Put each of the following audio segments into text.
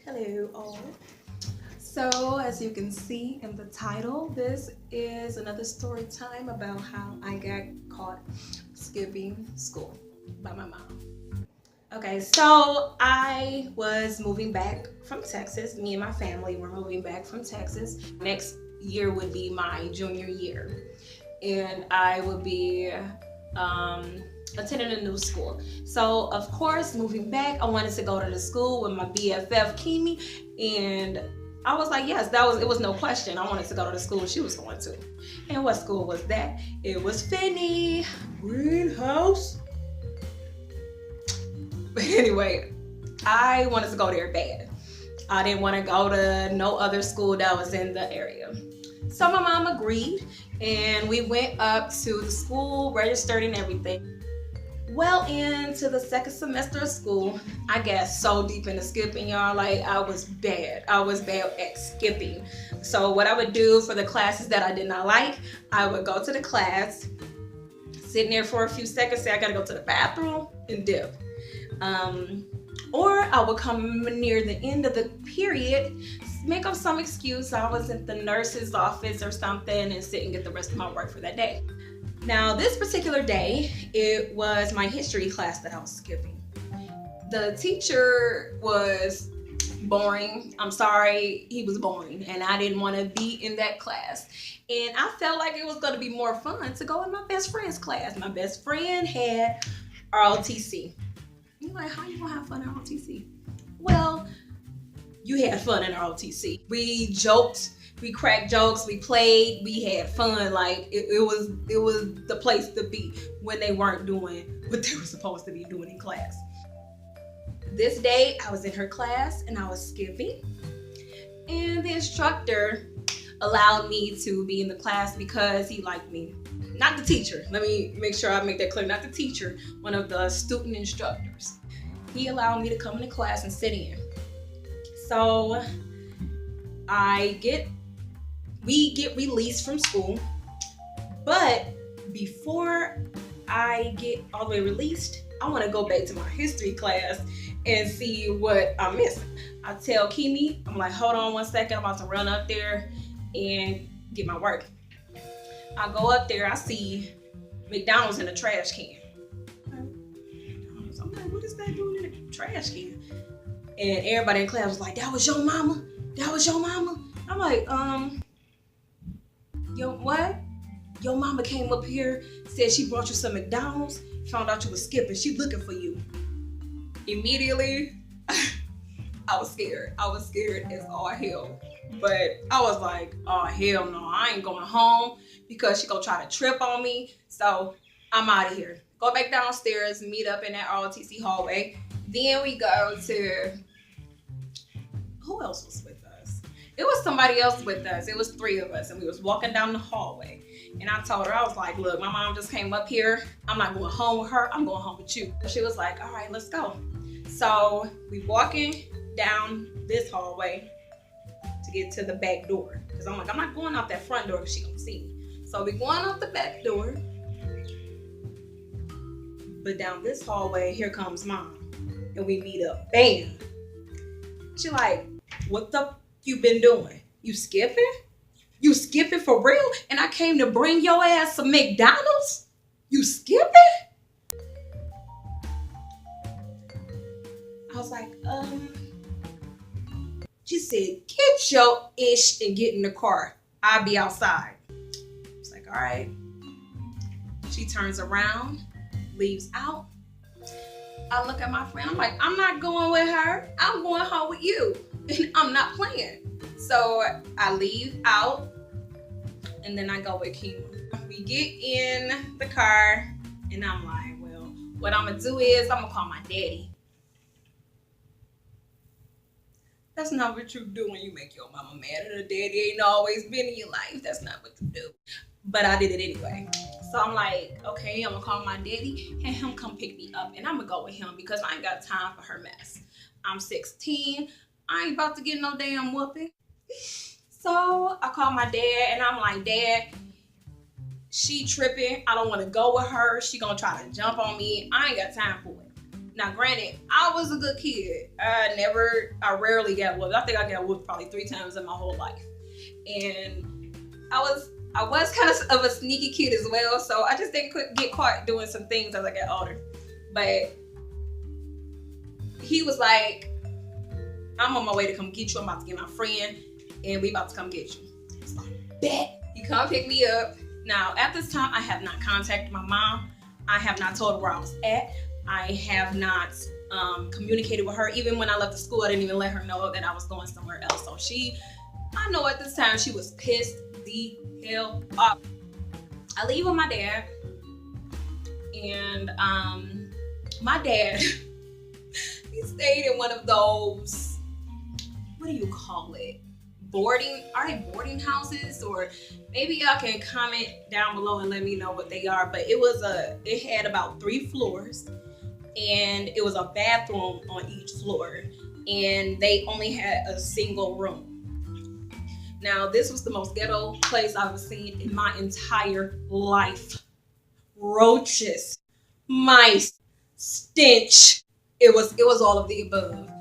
Hello all. So as you can see in the title, this is another story time about how I got caught skipping school by my mom. Okay, so I was moving back from Texas. Me and my family were moving back from Texas. Next year would be my junior year, and I would be attending a new school. So of course, moving back, I wanted to go to the school with my BFF Kimi, and I was like, yes, it was no question. I wanted to go to the school she was going to. And what school was that? It was Finney Greenhouse. But anyway, I wanted to go there bad. I didn't want to go to no other school that was in the area. So my mom agreed, and we went up to the school, registered and everything. Well, into the second semester of school, I got so deep into skipping, y'all. Like, I was bad. I was bad at skipping. So what I would do for the classes that I did not like, I would go to the class, sit in there for a few seconds, say I gotta go to the bathroom, and dip. Or I would come near the end of the period, make up some excuse. I was at the nurse's office or something and sit and get the rest of my work for that day. Now, this particular day, it was my history class that I was skipping. The teacher was boring. I'm sorry, he was boring, and I didn't want to be in that class. And I felt like it was going to be more fun to go in my best friend's class. My best friend had ROTC. You're like, how you gonna have fun in ROTC? Well, you had fun in ROTC. We joked, we cracked jokes, we played, we had fun. Like it was the place to be when they weren't doing what they were supposed to be doing in class. This day I was in her class and I was skipping, and the instructor allowed me to be in the class because he liked me. Not the teacher. Let me make sure I make that clear. Not the teacher, one of the student instructors. He allowed me to come into class and sit in. So we get released from school, but before I get all the way released, I want to go back to my history class and see what I'm missing. I tell Kimi, I'm like, hold on one second, I'm about to run up there and get my work. I go up there, I see McDonald's in a trash can. I'm like, what is that doing in a trash can? And everybody in class was like, that was your mama? That was your mama? I'm like, yo, what? Your mama came up here, said she brought you some McDonald's, found out you was skipping, she looking for you. Immediately, I was scared. I was scared as all hell. But I was like, oh, hell no, I ain't going home because she gonna try to trip on me. So I'm out of here. Go back downstairs, meet up in that ROTC hallway. Then we go to, who else was with us? It was somebody else with us. It was 3 of us, and we was walking down the hallway. And I told her, I was like, look, my mom just came up here. I'm not going home with her. I'm going home with you. She was like, all right, let's go. So we walking down this hallway to get to the back door. Because I'm like, I'm not going out that front door because she gonna see me. So we going out the back door. But down this hallway, here comes mom. And we meet up. Bam. She like, what the you been doing? You skipping? You skipping for real? And I came to bring your ass some McDonald's? You skipping? I was like, She said, get your ish and get in the car. I'll be outside. I was like, all right. She turns around, leaves out. I look at my friend. I'm like, I'm not going with her. I'm going home with you. And I'm not playing. So I leave out, and then I go with Kima. We get in the car, and I'm like, well, what I'm going to do is I'm going to call my daddy. That's not what you do when you make your mama mad, and her daddy ain't always been in your life. That's not what you do. But I did it anyway. So I'm like, okay, I'm going to call my daddy, and him come pick me up, and I'm going to go with him because I ain't got time for her mess. I'm 16. I ain't about to get no damn whooping. So I call my dad, and I'm like, Dad, she tripping. I don't want to go with her. She gonna try to jump on me. I ain't got time for it. Now, granted, I was a good kid. I rarely got whooped. I think I got whooped probably 3 times in my whole life. And I was kind of a sneaky kid as well, so I just didn't get caught doing some things as I got older. But he was like, I'm on my way to come get you. I'm about to get my friend, and we about to come get you. I was like, bet. He come pick me up. Now, at this time, I have not contacted my mom. I have not told her where I was at. I have not communicated with her. Even when I left the school, I didn't even let her know that I was going somewhere else. So I know at this time, she was pissed the hell off. I leave with my dad, and my dad, he stayed in one of those, what do you call it? Are they boarding houses? Or maybe y'all can comment down below and let me know what they are. But it had about 3 floors, and it was a bathroom on each floor, and they only had a single room. Now, this was the most ghetto place I've seen in my entire life. Roaches, mice, stench. It was all of the above.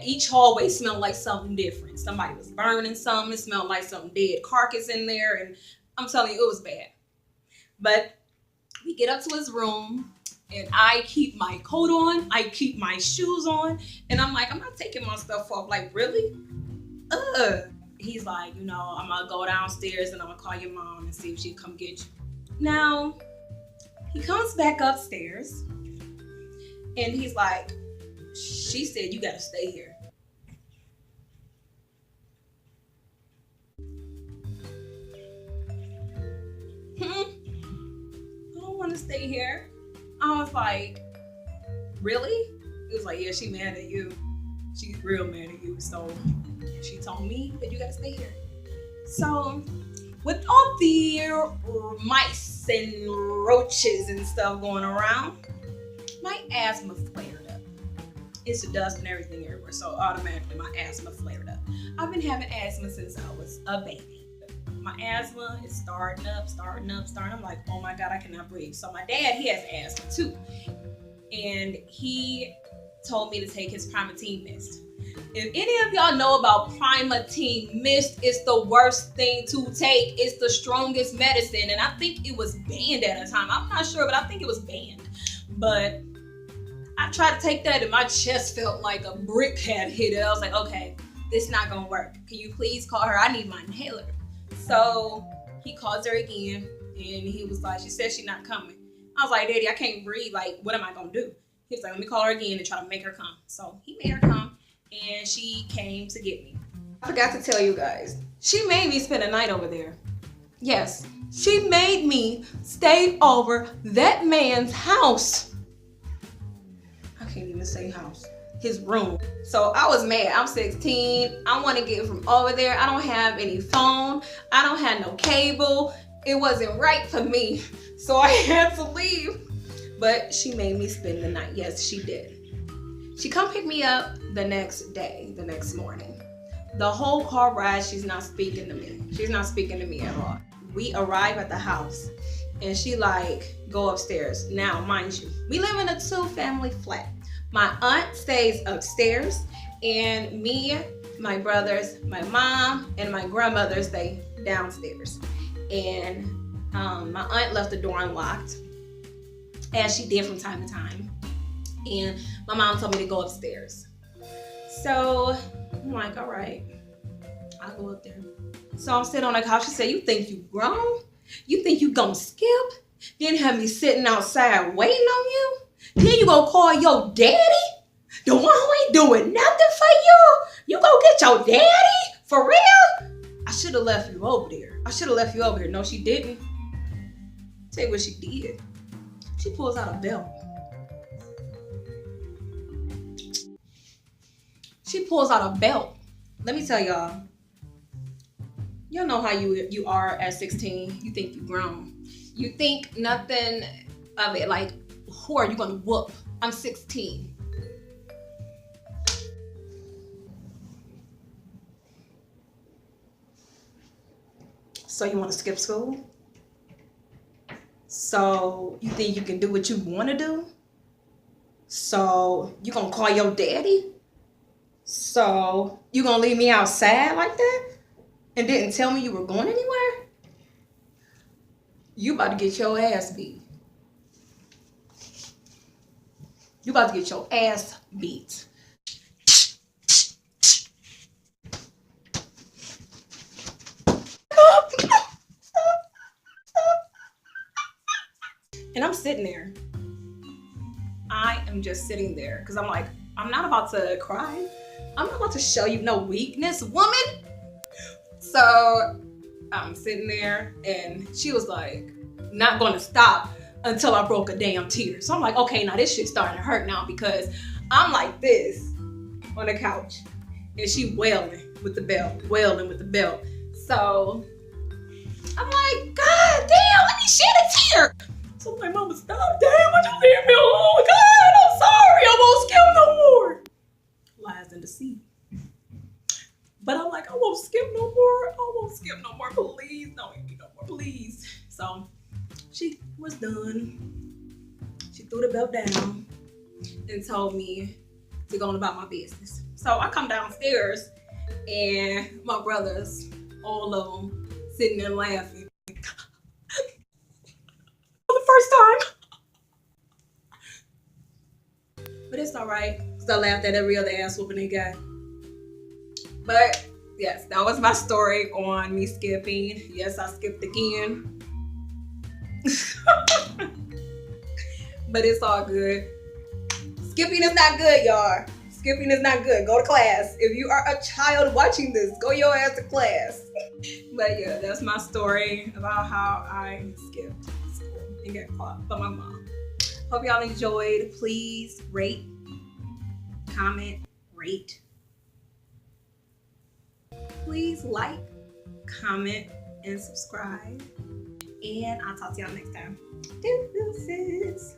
Each hallway smelled like something different. Somebody was burning something. It smelled like some dead carcass in there. And I'm telling you, it was bad. But we get up to his room, and I keep my coat on. I keep my shoes on. And I'm like, I'm not taking my stuff off. Like, really? He's like, I'm going to go downstairs, and I'm going to call your mom and see if she'll come get you. Now, he comes back upstairs, and he's like, she said you gotta stay here. I don't want to stay here. I was like, really? He was like, yeah, she mad at you. She's real mad at you. So she told me that you gotta stay here. So with all the mice and roaches and stuff going around, my asthma flared up. It's the dust and everything everywhere, so automatically my asthma flared up. I've been having asthma since I was a baby. My asthma is starting up. I'm like, oh my God, I cannot breathe. So my dad, he has asthma too. And he told me to take his Primatine mist. If any of y'all know about Primatine mist, it's the worst thing to take. It's the strongest medicine. And I think it was banned at a time. I'm not sure, but I think it was banned. But I tried to take that, and my chest felt like a brick had hit it. I was like, okay, this is not gonna work. Can you please call her? I need my inhaler. So he calls her again, and he was like, she said she's not coming. I was like, Daddy, I can't breathe. Like, what am I gonna do? He was like, let me call her again and try to make her come. So he made her come, and she came to get me. I forgot to tell you guys, she made me spend a night over there. Yes, she made me stay over that man's house. I can't even say house. His room. So I was mad. I'm 16. I want to get from over there. I don't have any phone. I don't have no cable. It wasn't right for me. So I had to leave. But she made me spend the night. Yes, she did. She come pick me up the next day, the next morning. The whole car ride, she's not speaking to me. She's not speaking to me at all. We arrive at the house, and she like, go upstairs. Now, mind you, we live in a 2-family flat. My aunt stays upstairs, and me, my brothers, my mom, and my grandmother stay downstairs. And my aunt left the door unlocked, as she did from time to time. And my mom told me to go upstairs. So I'm like, all right, I'll go up there. So I'm sitting on the couch. She said, you think you grown? You think you gonna skip? Then have me sitting outside waiting on you? Then you gonna call your daddy? The one who ain't doing nothing for you? You gonna get your daddy? For real? I should have left you over there. No, she didn't. Tell you what she did. She pulls out a belt. Let me tell y'all. Y'all know how you are at 16. You think you grown. You think nothing of it. Like, who are you gonna whoop? I'm 16. So you want to skip school? So you think you can do what you want to do? So you gonna call your daddy? So you gonna leave me outside like that? And didn't tell me you were going anywhere? You about to get your ass beat. You about to get your ass beat. And I'm sitting there. I am just sitting there because I'm like, I'm not about to cry. I'm not about to show you no weakness, woman. So I'm sitting there and she was like, not gonna stop until I broke a damn tear. So I'm like, okay, now this shit's starting to hurt now because I'm like this on the couch and she wailing with the belt, wailing with the belt. So I'm like, God damn, let me shed a tear. So I'm like, Mama, stop, damn, why you leave me alone? God, I'm sorry, I won't skip no more. Lies and deceit. But I'm like, I won't skip no more. I won't skip no more. Please, don't eat me no more, please. So she was done. She threw the belt down and told me to go on about my business. So I come downstairs and my brothers, all of them, sitting there laughing. For the first time. But it's all right, because I laughed at every other ass whooping they got. But yes, that was my story on me skipping. Yes, I skipped again. But it's all good. Skipping is not good, y'all. Skipping is not good. Go to class. If you are a child watching this, go your ass to class. But yeah, that's my story about how I skipped school and got caught by my mom. Hope y'all enjoyed. Please rate, comment, rate. Please like, comment, and subscribe. And I'll talk to y'all next time. Deuces.